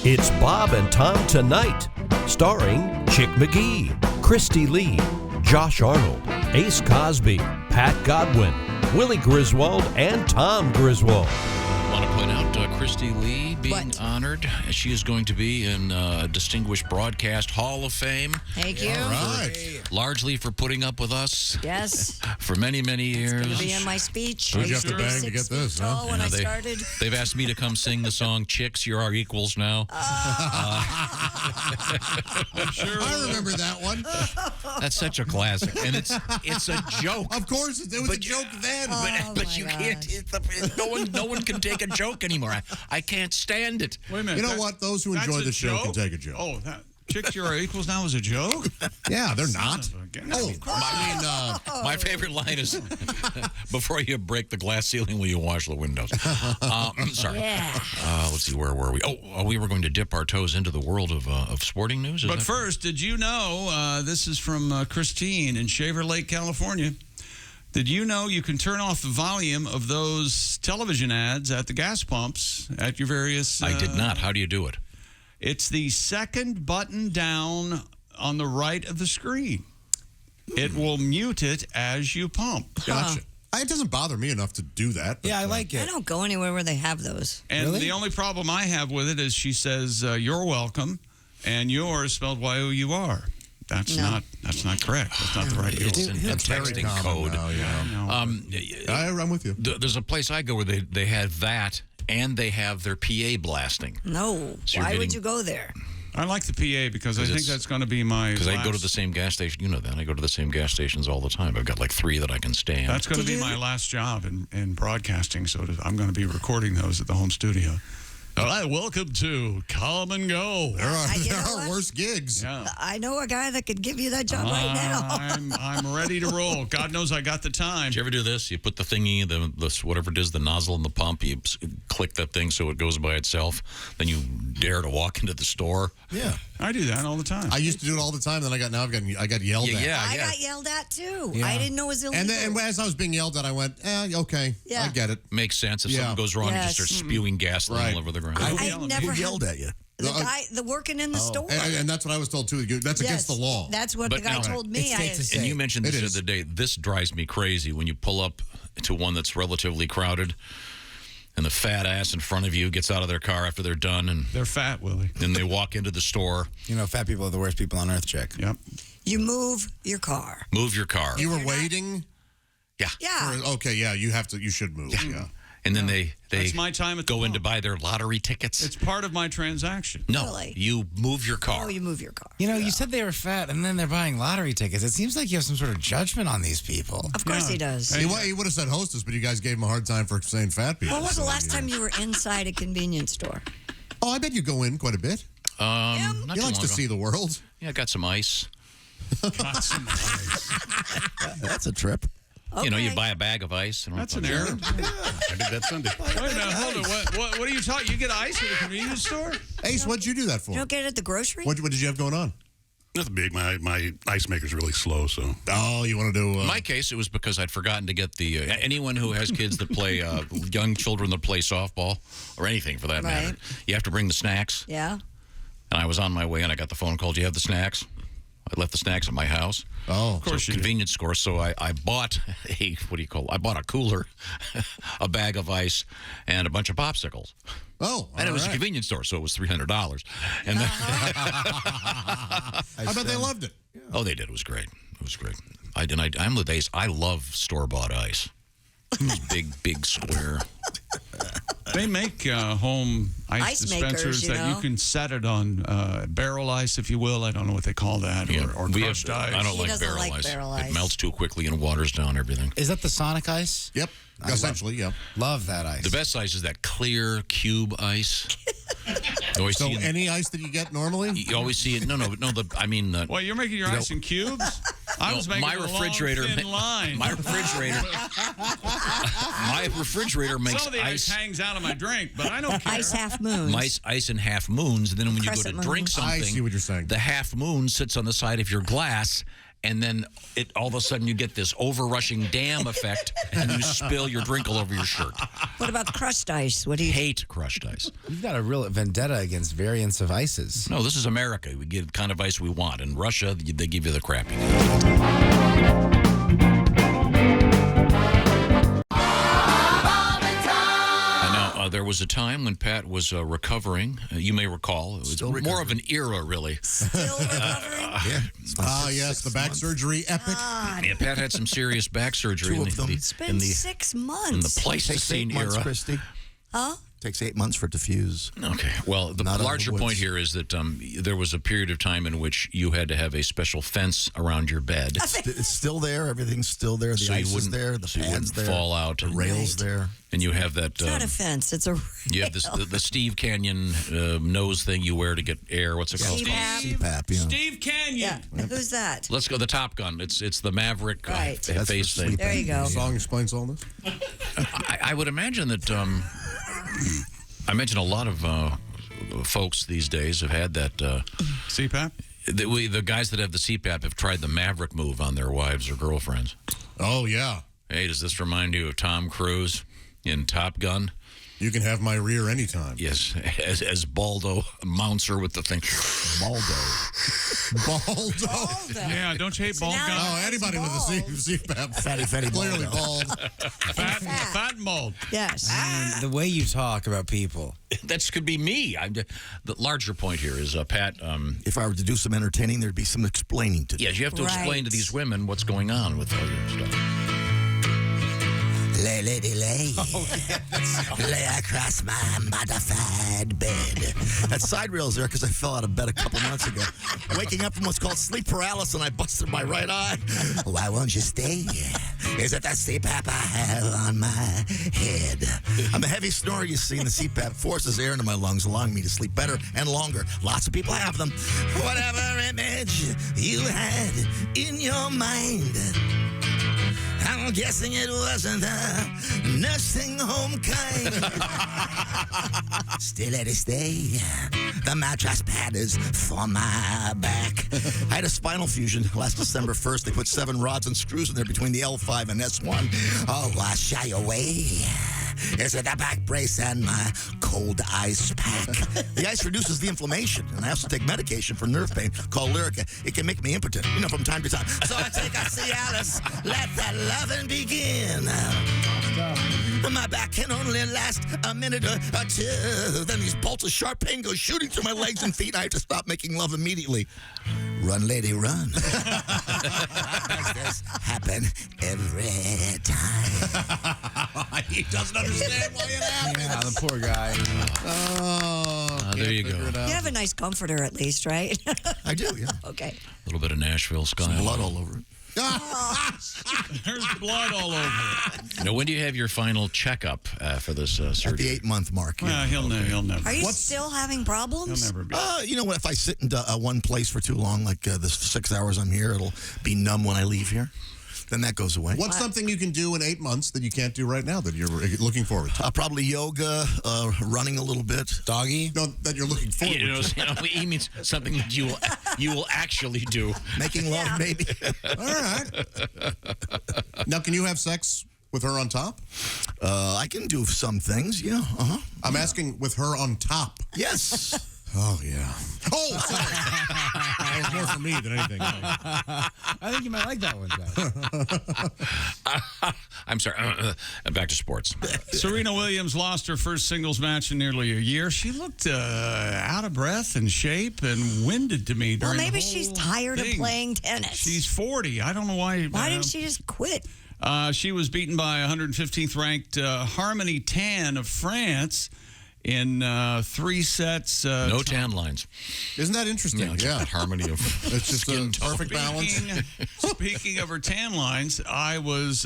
It's Bob and Tom Tonight, starring Chick McGee, Kristi Lee, Josh Arnold, Ace Cosby, Pat Godwin, Willie Griswold, and Tom Griswold. I want to point out Kristi Lee being honored. She is going to be in Distinguished Broadcast Hall of Fame. Thank you. All right. Largely for putting up with us. Yes. For many, many years. It's going to be in my speech. Who'd you have to bang to get this, huh? When I started. They've asked me to come sing the song "Chicks, You're Our Equals" now. Sure, I remember that one. That's such a classic, and it's a joke. Of course, it was a joke then. But you can't. No one can take a joke anymore. I can't stand it. Wait a minute. You know what? Those who enjoy the show can take a joke. Oh, Chicks, You're Our Equals now is a joke? Yeah, they're not. My favorite line is, before you break the glass ceiling, will you wash the windows? Sorry. Yeah. Let's see, where were we? We were going to dip our toes into the world of sporting news. But first, did you know, this is from Christine in Shaver Lake, California. Did you know you can turn off the volume of those television ads at the gas pumps at your various... I did not. How do you do it? It's the second button down on the right of the screen. It will mute it as you pump. Gotcha. It doesn't bother me enough to do that. Yeah, I like it. I don't go anywhere where they have those. And Really? the only problem I have with it is she says, you're welcome, and yours spelled Y-O-U-R. That's not correct. That's not the right deal. It's in texting code. Now, I'm with you. There's a place I go where they have that, and they have their PA blasting. No. So Why would you go there? I like the PA because I think that's going to be my Because I go to the same gas station. You know that. I go to the same gas stations all the time. I've got like 3 that I can stand. That's going to be my last job in broadcasting, so I'm going to be recording those at the home studio. All right, welcome to Come and Go. There are worse gigs. Yeah. I know a guy that could give you that job right now. I'm ready to roll. God knows I got the time. Did you ever do this? You put the thingy, the whatever it is, the nozzle in the pump, you click that thing so it goes by itself. Then you dare to walk into the store. Yeah. I do that all the time. I used to do it all the time. Then I got yelled at. I got yelled at too. Yeah. I didn't know it was illegal. And as I was being yelled at, I went, okay, Yeah. I get it. Makes sense. If something goes wrong, you just start spewing gasoline all over the ground. I never yelled at you. The guy, the working in the store. And that's what I was told too. That's against the law. That's what But the guy now- told me. And you mentioned this the other day. This drives me crazy when you pull up to one that's relatively crowded and the fat ass in front of you gets out of their car after they're done. And they're fat, Willie. Then they walk into the store. You know, fat people are the worst people on earth, Chick. Yep. You move your car. Move your car. You were waiting? Yeah. Yeah. Okay, yeah, you should move. Yeah. And then they That's my time at the go in to pump. buy their lottery tickets. It's part of my transaction. No, Really? you move your car. Oh, you move your car. You know, you said they were fat, and then they're buying lottery tickets. It seems like you have some sort of judgment on these people. Of course he does. He would have said hostess, but you guys gave him a hard time for saying fat people. When was the last time you were inside a convenience store? Oh, I bet you go in quite a bit. Not He too likes long to ago. see the world. Yeah, I got some ice. That's a trip. Okay. You know, you buy a bag of ice. That's an errand. I did that Sunday. Wait a minute, hold on. What are you talking? You get ice at a convenience store? Ace, what'd you do that for? You don't get it at the grocery? What did you have going on? Nothing big. My ice maker's really slow, so. Oh, you want to do... In my case, it was because I'd forgotten to get the... anyone who has kids that play... young children that play softball, or anything for that matter, you have to bring the snacks. Yeah. And I was on my way, and I got the phone call, do you have the snacks? I left the snacks at my house. Oh, Of course you Convenience store. So I bought I bought a cooler, a bag of ice, and a bunch of popsicles. Oh, And it was a right. convenience store, so it was $300. And then, I bet they loved it. oh, they did. It was great. It was great. I'm the days. I love store-bought ice. Big square. They make home ice makers, dispensers that you can set it on barrel ice, if you will. I don't know what they call that, or We crushed ice. I don't He like doesn't barrel like ice. barrel It ice. melts too quickly and waters down everything. Is that the Sonic ice? Yep. Essentially, yeah. Love that ice. The best ice is that clear cube ice. You always So see it- any ice that you get normally? you always see it. No. I mean, Well, you're making your ice in cubes? I was making my a refrigerator. long, thin line. My refrigerator makes Some of the ice hangs out of my drink, but I don't care. Ice half moons. ice in half moons, and then when you go Crescent to drink moons. something, I see what you're saying. the half moon sits on the side of your glass, and then all of a sudden you get this over-rushing dam effect, and you spill your drink all over your shirt. What about crushed ice? What do you Hate crushed ice. You've got a real vendetta against variants of ices. No, this is America. We get the kind of ice we want. In Russia, they give you the crappy. There was a time when Pat was recovering. You may recall. It was more of an era, really. still recovering? Yes, the back surgery epic. Yeah, Pat had some serious back surgery. It's been 6 months. In the Pleistocene Takes 8 months, era. Kristi. Huh? Takes 8 months for it to fuse. Okay. Well, the Not larger out of the point woods. here is that there was a period of time in which you had to have a special fence around your bed. It's still there. Everything's still there. The So you ice is wouldn't- there. The so you pad's wouldn't there. fall out. The rail's there. And you have that. It's not a fence. It's a You have this the Steve Canyon nose thing you wear to get air. What's it called? CPAP. CPAP, yeah. Steve Canyon. Yeah. Who's that? Let's go the Top Gun. It's the Maverick Right. That's face for thing. sleep. There you go. The song explains all this. I would imagine that I mentioned a lot of folks these days have had that. CPAP? The guys that have the CPAP have tried the Maverick move on their wives or girlfriends. Oh, yeah. Hey, does this remind you of Tom Cruise in Top Gun? You can have my rear anytime. Yes, as Baldo mounts her with the thing. Baldo. Yeah, don't you hate bald now- guys? Oh, anybody with a CPAP. Fatty Clearly Baldo. bald. Fat and bald. Yes. The way you talk about people. That could be me. The larger point here is, Pat. If I were to do some entertaining, there'd be some explaining to do. Yes, you have to explain to Right. these women what's going on with all your stuff. Lay, lady, lay. Lay across my modified bed. That side rail's there because I fell out of bed a couple months ago. Waking up from what's called sleep paralysis, and I busted my right eye. Why won't you stay? Is it the CPAP I have on my head? I'm a heavy snorer, you see, and the CPAP forces air into my lungs, allowing me to sleep better and longer. Lots of people have them. Whatever image you had in your mind, I'm guessing it wasn't the nursing home kind. Still let it stay. The mattress pad is for my back. I had a spinal fusion last December 1st. They put 7 rods and screws in there between the L5 and S1. Oh, I shy away. Is it the back brace and my cold ice pack? The ice reduces the inflammation, and I also take medication for nerve pain called Lyrica. It can make me impotent, from time to time. So I take a Cialis, let the loving begin. My back can only last a minute or two. Then these bolts of sharp pain go shooting through my legs and feet. I have to stop making love immediately. Run, lady, run. Does this happen every time? He doesn't understand why it happened. Yeah, the poor guy. There you go. You have a nice comforter at least, right? I do, yeah. Okay. A little bit of Nashville style. Blood all over it. There's blood all over it. Now, when do you have your final checkup for this surgery? At the 8-month mark. Well, he'll never. Are you still having He'll problems? never be. What? If I sit in one place for too long, like the 6 hours I'm here, it'll be numb when I leave here. Then that goes away. What's something you can do in 8 months that you can't do right now that you're looking forward to? Probably yoga, running a little bit. Doggy? No, that you're looking forward to. He means something that you will actually do. Making love, maybe. All right. Now, can you have sex with her on top? I can do some things, yeah. Uh-huh. I'm asking with her on top. Yes. Oh, yeah. Oh, sorry. That was more for me than anything. I think you might like that one, Josh. I'm sorry. Back to sports. Serena Williams lost her first singles match in nearly a year. She looked out of breath and shape and winded to me during Well, maybe the whole she's tired thing. of playing tennis. She's 40. I don't know why. Why didn't she just quit? She was beaten by 115th ranked Harmony Tan of France in 3 sets. No tan lines. Isn't that interesting? Just Yeah. that harmony of It's just a skin tone. perfect balance. Speaking of her tan lines, I watched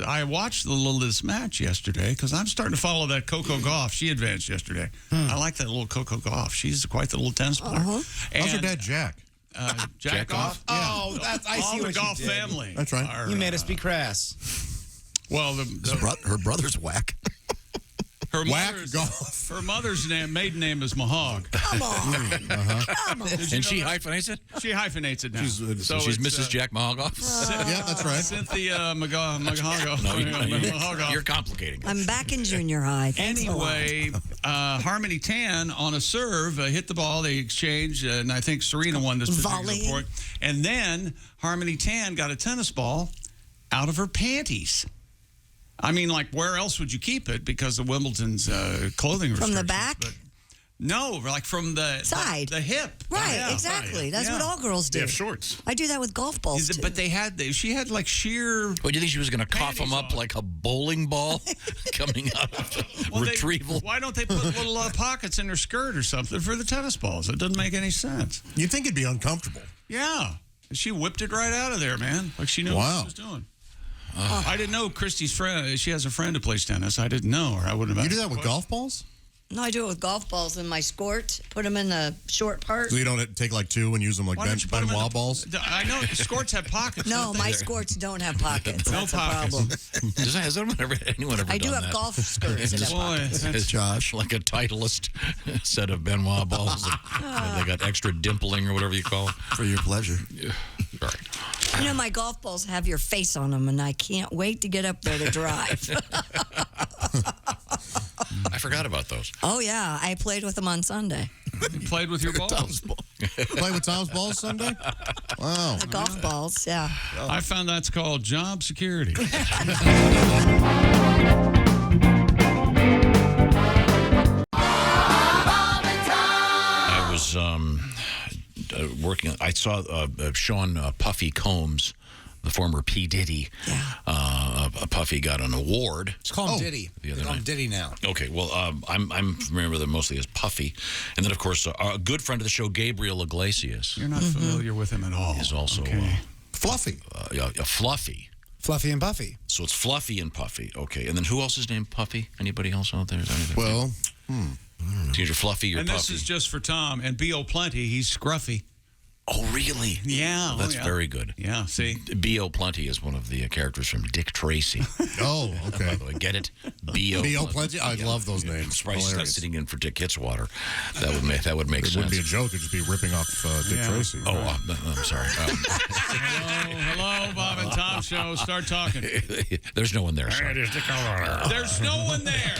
a little of this match yesterday because I'm starting to follow that Coco Gauff. She advanced yesterday. I like that little Coco Gauff. She's quite the little tennis player. How's her dad, Jack? Jack Goff? Oh, that's, I All see the what you Goff did. family. That's right. are, You made us be crass. Well, Her brother's whack. Her mother's maiden name is Mahog. Come on. Come on. And she hyphenates it? She hyphenates it now. So she's Mrs. Jack Mahogoff? Yeah, that's right. Cynthia Mahogoff. No, you're complicating it. I'm back in junior high. Thanks a lot. Anyway, Harmony Tan on a serve hit the ball. They exchanged, and I think Serena won this particular Volley. point. And then Harmony Tan got a tennis ball out of her panties. I mean, like, where else would you keep it because of Wimbledon's clothing restrictions? From the back? But no, like from the Side. the hip. Right, Yeah. exactly. That's Yeah. what all girls do. They have shorts. I do that with golf balls, too. But she had like sheer. What, do you think she was going to cough Panties him up on. like a bowling ball coming out of retrieval? Why don't they put little pockets in her skirt or something for the tennis balls? It doesn't make any sense. You'd think it'd be uncomfortable. Yeah. She whipped it right out of there, man. Like she knew what she was doing. I didn't know Kristi's friend. She has a friend who plays tennis. I didn't know her. I wouldn't have. You do that with golf balls? No, I do it with golf balls in my skort. Put them in the short part. So you don't take like two and use them like Why don't you put 'em in Benoit the- balls? I know skirts have pockets. No, don't they? my skirts don't have pockets. No That's a pockets. problem. Has anyone ever I do done have that? golf skirts that have Boy, pockets. that's Josh. Like a Titleist set of Benoit balls. They got extra dimpling or whatever you call it. For your pleasure. Right. You know, my golf balls have your face on them, and I can't wait to get up there to drive. I forgot about those. Oh, yeah. I played with them on Sunday. You played with your balls. Play with Tom's balls Sunday? Wow. The golf balls, yeah. I found that's called job security. I was working. I saw Sean Puffy Combs, the former P. Diddy. Yeah. Puffy got an award. It's called Diddy. The They other call him night. Diddy now. Okay, well, I'm remember them mostly as Puffy, and then of course a good friend of the show, Gabriel Iglesias, You're not familiar with him at all. is also Fluffy. Fluffy. Fluffy and Buffy. So it's Fluffy and Puffy. Okay, and then who else is named Puffy? Anybody else out there? Is there anything? Well, You're Fluffy, you're And Puffy. this is just for Tom. And B.O. Plenty, he's scruffy. Oh, really? Yeah. That's very good. Yeah, see? B.O. Plenty is one of the characters from Dick Tracy. oh, By okay. the way, get it? B.O. B.O. Plenty? I love those I'm names. surprised he's not Hilarious. sitting in for Dick Hitswater. That would make It sense. wouldn't be a joke. It'd just be ripping off Dick Yeah. Tracy. Oh, I'm sorry. Hello, Bob and Tom Show. Start talking. There's no one there. Hey, Sorry. there's Dick Hitswater. There's no one there.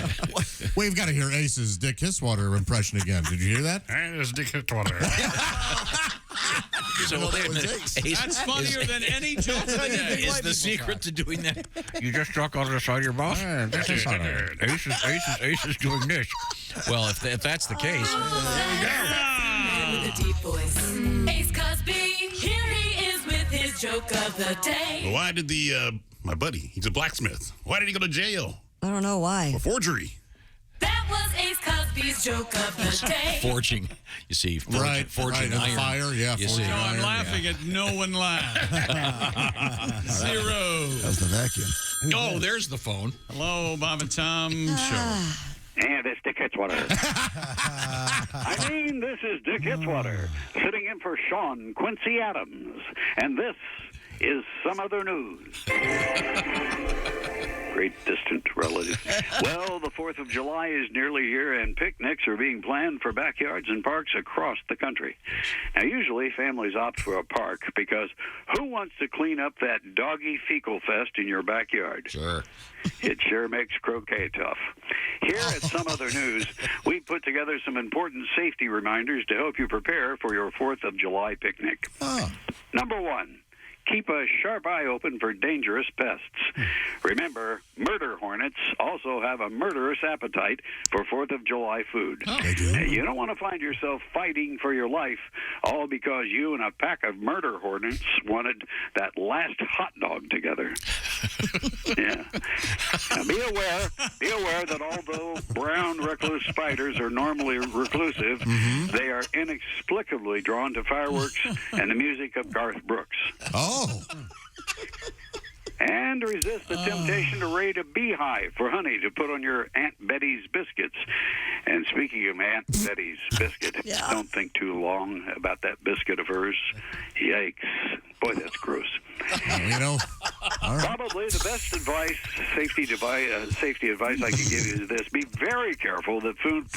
We've got to hear Ace's Dick Hitswater impression again. Did you hear that? Hey, there's Dick Hitswater. So, That's funnier than any joke today. Is the secret to doing that? You just talk on the side of your mouth. Ace is doing this. Well, if that's the case, With a deep voice. Ace Cosby, here he is with his joke of the day. Why did my buddy, he's a blacksmith, why did he go to jail? I don't know why. For forgery. That was Ace Cosby's joke of the day. forging. You see, forging right, iron. and fire, yeah, You forging see. No, I'm iron, laughing at no one laugh. Zero. That was the vacuum. Oh, there's the phone. Hello, Bob and Tom Show. And it's Dick Hitswater. I mean, this is Dick Hitswater, sitting in for Sean Quincy Adams. And this is some other news. Great distant relative. Well, the 4th of July is nearly here, and picnics are being planned for backyards and parks across the country. Now, usually families opt for a park because who wants to clean up that doggy fecal fest in your backyard? Sure. It sure makes croquet tough. Here at Some Other News, we put together some important safety reminders to help you prepare for your 4th of July picnic. Number 1. Keep a sharp eye open for dangerous pests. Remember, murder hornets also have a murderous appetite for 4th of July food. They do? Now, you don't want to find yourself fighting for your life, all because you and a pack of murder hornets wanted that last hot dog together. Yeah. Now, be aware that although brown recluse spiders are normally reclusive, they are inexplicably drawn to fireworks and the music of Garth Brooks. Oh. And resist the temptation to raid a beehive for honey to put on your Aunt Betty's biscuits. And speaking of Aunt Betty's biscuit, don't think too long about that biscuit of hers. Yikes. Boy, that's gross. You know, Probably the best safety advice I can give you is this: be very careful that food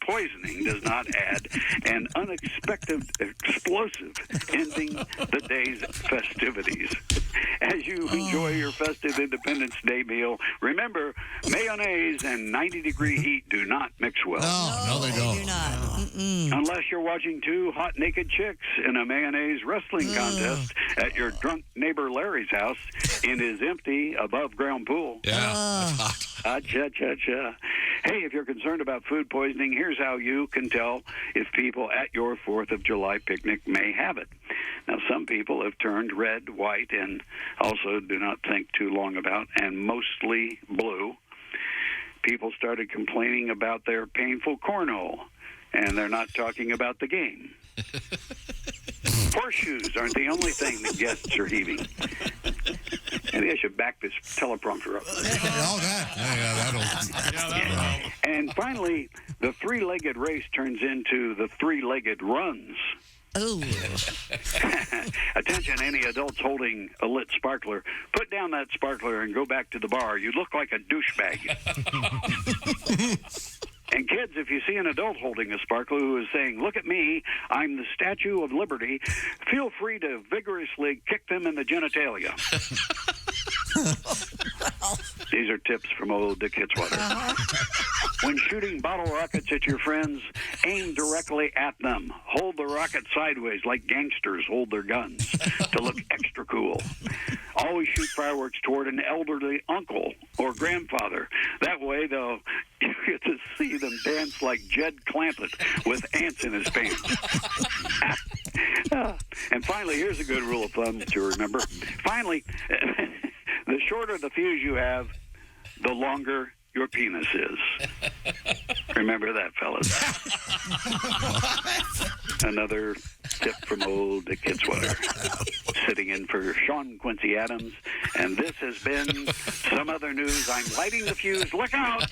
poisoning does not add an unexpected explosive ending the day's festivities. As you enjoy your festive Independence Day meal, remember, mayonnaise and 90-degree heat do not mix well. No, they don't. Do not. Unless you're watching two hot naked chicks in a mayonnaise wrestling contest at your drunk neighbor Larry's house in his empty above-ground pool. Yeah, that's hot. Cha-cha-cha. Hey, if you're concerned about food poisoning, here's how you can tell if people at your 4th of July picnic may have it. Now, some people have turned red, white, and also do not think too long about, and mostly blue. People started complaining about their painful cornhole, and they're not talking about the game. Horseshoes aren't the only thing that guests are heaving. Maybe I should back this teleprompter up. That'll. And finally, the three-legged race turns into the three-legged runs. Oh. Attention, any adults holding a lit sparkler, put down that sparkler and go back to the bar. You look like a douchebag. And kids, if you see an adult holding a sparkler who is saying, "Look at me, I'm the Statue of Liberty," feel free to vigorously kick them in the genitalia. These are tips from old Dick Hitswater. When shooting bottle rockets at your friends, aim directly at them. Hold the rocket sideways like gangsters hold their guns to look extra cool. Always shoot fireworks toward an elderly uncle or grandfather. That way, though, you get to see them dance like Jed Clampett with ants in his pants. And finally, here's a good rule of thumb to remember. Finally, the shorter the fuse you have, the longer your penis is. Remember that, fellas. Another tip from old Dick Hitswater. Sitting in for Sean Quincy Adams. And this has been Some Other News. I'm lighting the fuse. Look out!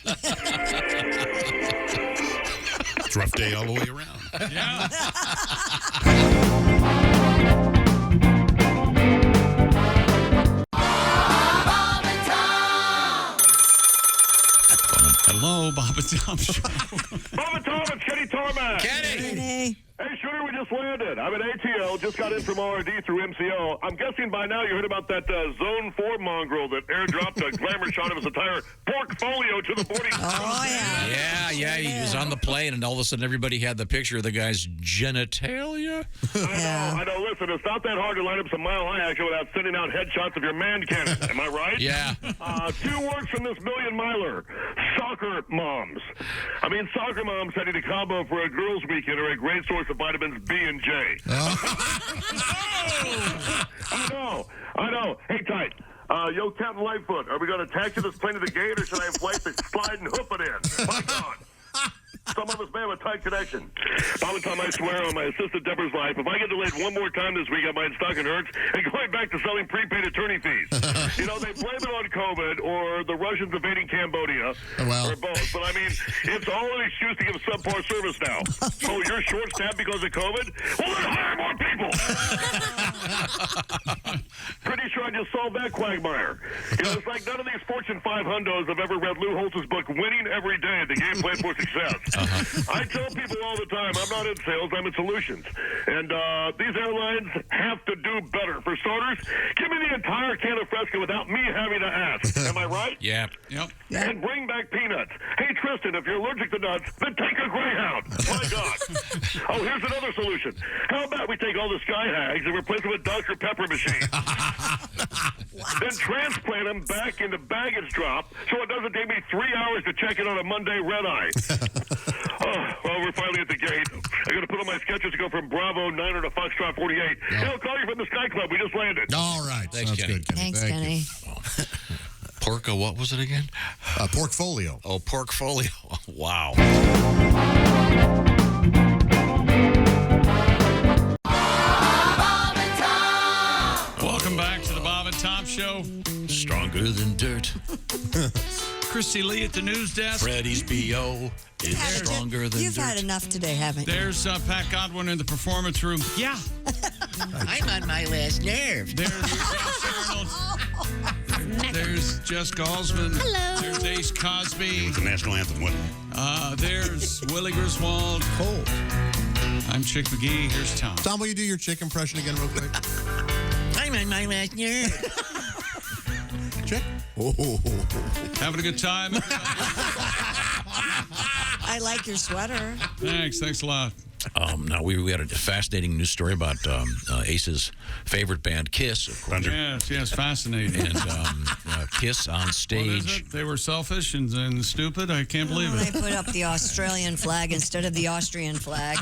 It's a rough day all the way around. Yeah. Hello, Bob and Tom Show. Bob and Tom, it's Kenny Tarmac. Kenny. Hey, Shooter, we just landed. I'm at ATL, just got in from RD through MCO. I'm guessing by now you heard about that Zone 4 mongrel that airdropped a glamour shot of his entire portfolio to the 40. Oh, yeah. Yeah, he was on the plane, and all of a sudden everybody had the picture of the guy's genitalia. I know. Listen, it's not that hard to line up some Mile High action without sending out headshots of your man cannon. Am I right? Yeah. 2 words from this million miler. Soccer moms. I mean, soccer moms heading to Cabo for a girls' weekend are a great source of vitamins B and J. I know. Hey, tight. Yo, Captain Lightfoot, are we going to taxi this plane to the gate, or should I inflate the slide and hoof it in? My God. Some of us may have a tight connection. By the time I swear on my assistant Deborah's life, if I get delayed one more time this week, I might stocking hurts and going back to selling prepaid attorney fees. You know, they blame it on COVID or the Russians invading Cambodia or both. But I mean, it's all an excuse to give subpar service now. Oh, you're short-staffed because of COVID? Well, then hire more people. Pretty sure I just solved that quagmire. You know, it's like none of these Fortune 5 hundos have ever read Lou Holtz's book, Winning Every Day, The Game Plan for Success. I tell people all the time, I'm not in sales, I'm in solutions. And these airlines have to do better. For starters, give me the entire can of Fresca without me having to ask. Am I right? Yeah. Yep. And bring back peanuts. Hey, Tristan, if you're allergic to nuts, then take a Greyhound. My God. Oh, here's another solution. How about we take all the Sky Hags and replace them with Dr. Pepper machines? Then transplant them back into baggage drop so it doesn't take me 3 hours to check in on a Monday red-eye. Well, we're finally at the gate. I'm going to put on my sketches to go from Bravo 9 to Foxtrot 48. Hey, I'll call you from the Sky Club. We just landed. All right. Thanks, Sounds Kenny. good, Kenny. Thanks, Thank Kenny. Porco, what was it again? Portfolio. Oh, portfolio. Wow. Welcome back to the Bob and Tom Show. Stronger than dirt. Kristi Lee at the news desk. Freddy's B.O. is stronger than You've dirt. had enough today, haven't you? There's Pat Godwin in the performance room. Yeah. I'm on my last nerve. There's Josh Arnold. There's Jessica Alsman. Hello. There's Ace Cosby. The national anthem. What? There's Willie Griswold. Cold. I'm Chick McGee. Here's Tom. Tom, will you do your chick impression again real quick? I'm on my last nerve. Chick? Having a good time? I like your sweater. Thanks a lot. Now, we had a fascinating news story about Ace's favorite band, Kiss, of course. Yes, fascinating. And Kiss on What is stage. it? They were selfish and stupid? I can't believe They it. put up the Australian flag instead of the Austrian flag.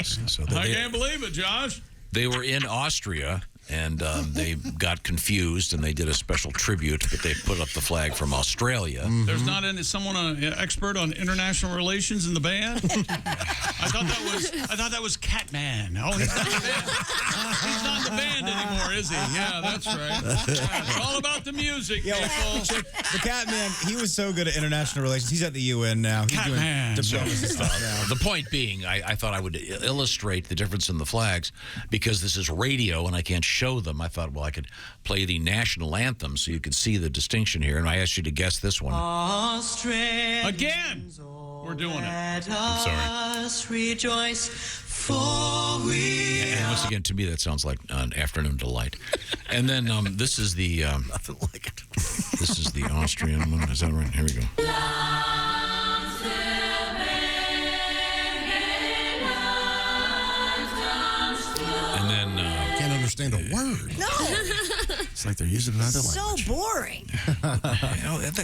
So I can't believe it, Josh. they were in Austria, and they got confused, and they did a special tribute, but they put up the flag from Australia. There's not someone an expert on international relations in the band. I thought that was Catman. Oh, he's not in the band. He's not in the band anymore, is he? Yeah, that's right. Yeah, it's all about the music, people. The Catman, he was so good at international relations. He's at the UN now. He's Catman. doing diplomacy stuff now. The point being, I thought I would illustrate the difference in the flags because this is radio and I can't show them. I thought, well, I could play the national anthem so you could see the distinction here. And I asked you to guess this one. Again, we're doing it. I'm sorry. Rejoice, for we And once again, to me, that sounds like an afternoon delight. And then this is the Nothing like it. this is the Austrian one. Is that right? Here we go. And then Can't understand a word. No, It's like they're using another so language. boring.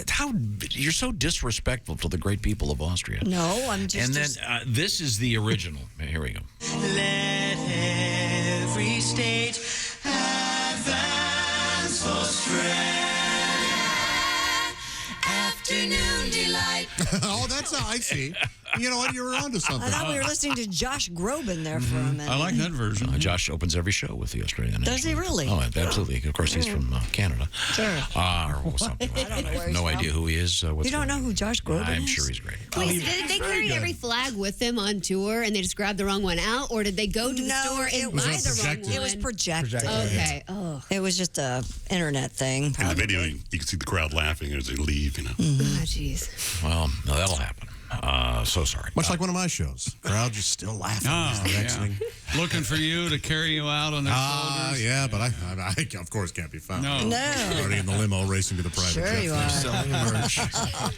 how you're so disrespectful to the great people of Austria. No, I'm just. And then this is the original. Here we go. let every state advance Australia. Afternoon delight. Oh, that's how I see. You know what? You were onto I something. thought we were listening to Josh Groban there for a minute. I like that version. Josh opens every show with the Australian. Does he really? Oh, absolutely. Of course, he's from Canada. Sure. Or something. I don't know where he's No from. idea who he is. You don't know who Josh Groban is? I'm sure he's great. Wait, did they carry every flag with them on tour and they just grabbed the wrong one out? Or did they go to the No, store it and was buy the wrong projected. one? It was projected. Okay. Oh, It was just a internet thing. In the probably. video, you can see the crowd laughing as they leave, you know. jeez. Well, no, that'll happen. So sorry. Much like one of my shows. Crowd just still laughing. Oh, It's the next yeah. thing. Looking for you to carry you out on their shoulders. Yeah, but I, of course, can't be found. No. No. Already in the limo racing to the private Sure jet. you are. Selling merch.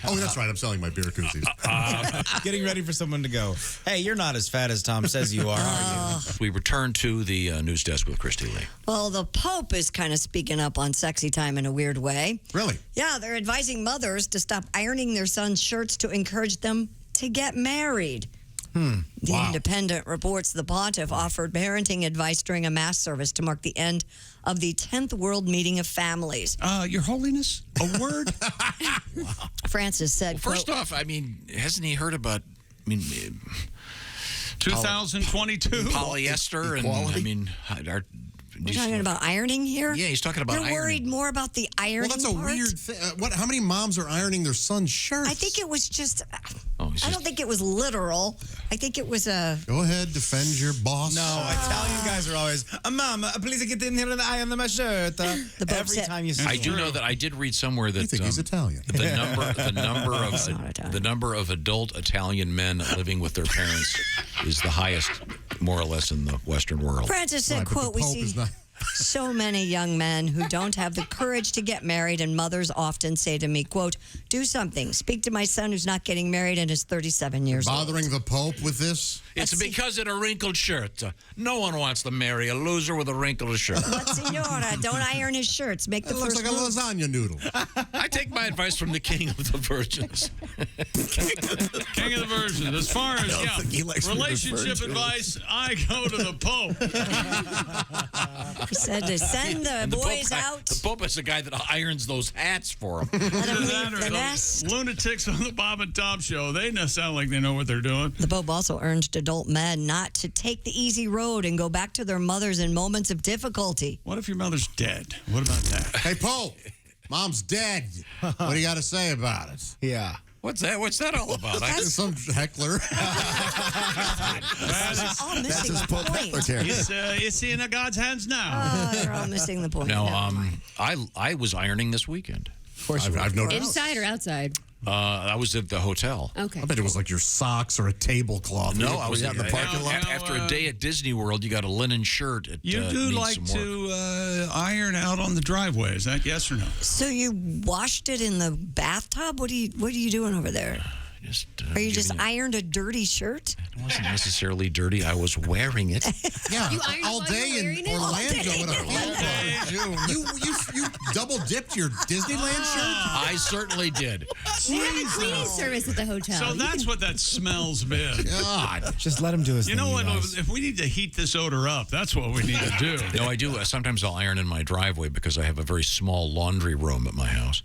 Oh, that's right. I'm selling my beer koozies. Getting ready for someone to go, hey, you're not as fat as Tom says you are, are you? We return to the news desk with Kristi Lee. Well, the Pope is kind of speaking up on sexy time in a weird way. Really? Yeah, they're advising mothers to stop ironing their sons' shirts to encourage them to get married. The Wow. Independent reports the pontiff offered parenting advice during a mass service to mark the end of the 10th World Meeting of Families. Your Holiness, a word? Francis said, First quote, off, I mean, hasn't he heard about? I mean, 2022. polyester and I mean, we're talking about ironing here? Yeah, he's talking about You're ironing. worried more about the ironing Well, that's a part? weird thing. How many moms are ironing their son's shirts? I think it was just, Oh, I don't think it was literal. I think it was a... Go ahead, defend your boss. No, Italian guys are always, Mom, please get in here and iron my shirt. Pope Every said- time you see I do know that I did read somewhere that You think he's Italian. the not number of adult Italian men living with their parents is the highest, more or less, in the Western world. Francis said, Right, but the quote, we Pope see is not- so many young men who don't have the courage to get married, and mothers often say to me, quote, do something. Speak to my son who's not getting married and is 37 years old. Bothering the Pope with this? It's because of a wrinkled shirt. No one wants to marry a loser with a wrinkled shirt. But Signora, don't iron his shirts. Make the It looks first like a move. lasagna noodle. I take my advice from the king of the virgins. King of the Virgins. As far as think he likes to be relationship referred to. advice, I go to the Pope. He said to send the boys out. The Pope is the guy that irons those hats for him. Let them That leave or the the nest. lunatics on the Bob and Tom show. They sound like they know what they're doing. The Pope also urged adult men not to take the easy road and go back to their mothers in moments of difficulty. What if your mother's dead? What about that? Hey, Pope, Mom's dead. What do you got to say about it? Yeah. What's that all about? Some heckler. all missing the point. It's in God's hands now. They're all missing the point. No, I was ironing this weekend. Of course, I've noticed. Inside or outside? I was at the hotel. Okay. I bet it was like your socks or a tablecloth. No, I was out in the parking lot. After a day at Disney World, you got a linen shirt. You do like to iron out on the driveway. Is that yes or no? So you washed it in the bathtub? What are you doing over there? Are you just ironed a dirty shirt? It wasn't necessarily dirty. I was wearing it. Yeah, You ironed all while day you were in wearing it? Orlando in a field party. You double dipped your Disneyland shirt? I certainly did. We have a cleaning service at the hotel. So that's what that smell's been. God. Just let him do his You thing. know what? guys. If we need to heat this odor up, that's what we need to do. No, I do. Sometimes I'll iron in my driveway because I have a very small laundry room at my house.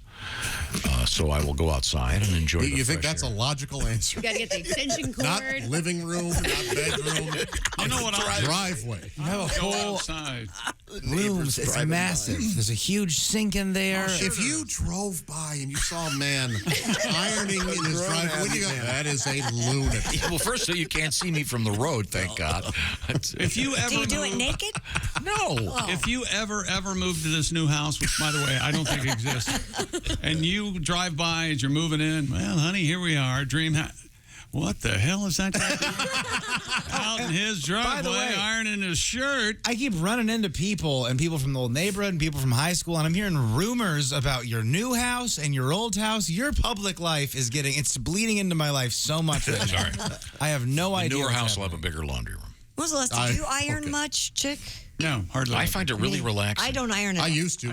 So I will go outside and enjoy the You think fresh that's air. a logical answer? You got to get the extension cord. Not living room, not bedroom. You know what? Driveway. You have a Go whole outside. rooms. It's massive. There's a huge sink in there. If you drove by and you saw a man ironing in his driveway, what do you go, that is a lunatic. Well, first, so you can't see me from the road, thank God. If you ever Do you do it naked? No. If you ever move to this new house, which by the way I don't think exists, and you drive by as you're moving in, well, honey, here we are, dream house. What the hell is that guy doing? Out in his driveway, way, ironing his shirt. I keep running into people and people from the old neighborhood and people from high school, and I'm hearing rumors about your new house and your old house. Your public life is it's bleeding into my life so much right now. Sorry. I have no The idea. newer what's house will have a happening. bigger laundry room. When was the last time? Do you iron much, Chick? No, hardly. I find it really relaxing. I don't iron it. I used to.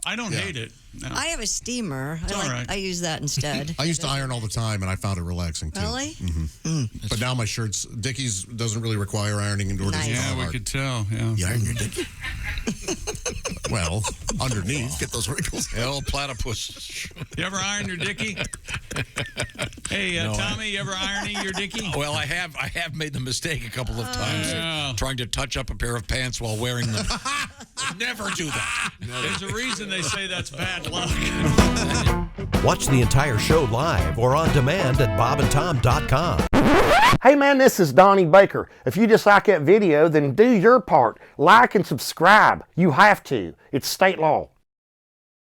I don't hate it. No. I have a steamer. all right. I use that instead. I used to iron all the time, and I found it relaxing, too. Really? But now my shirts, Dickies doesn't really require ironing in order to Yeah, we could tell. Yeah. You iron your dick. Well, underneath. Get those wrinkles. Hell, platypus. You ever iron your dickie? Hey, No, Tommy, you ever ironing your dickie? Well, I have made the mistake a couple of times Yeah. trying to touch up a pair of pants while wearing them. Never do that. There's a reason they say that's bad luck. Watch the entire show live or on demand at bobandtom.com. Hey man, this is Donnie Baker. If you just like that video, then do your part. Like and subscribe. You have to. It's state law.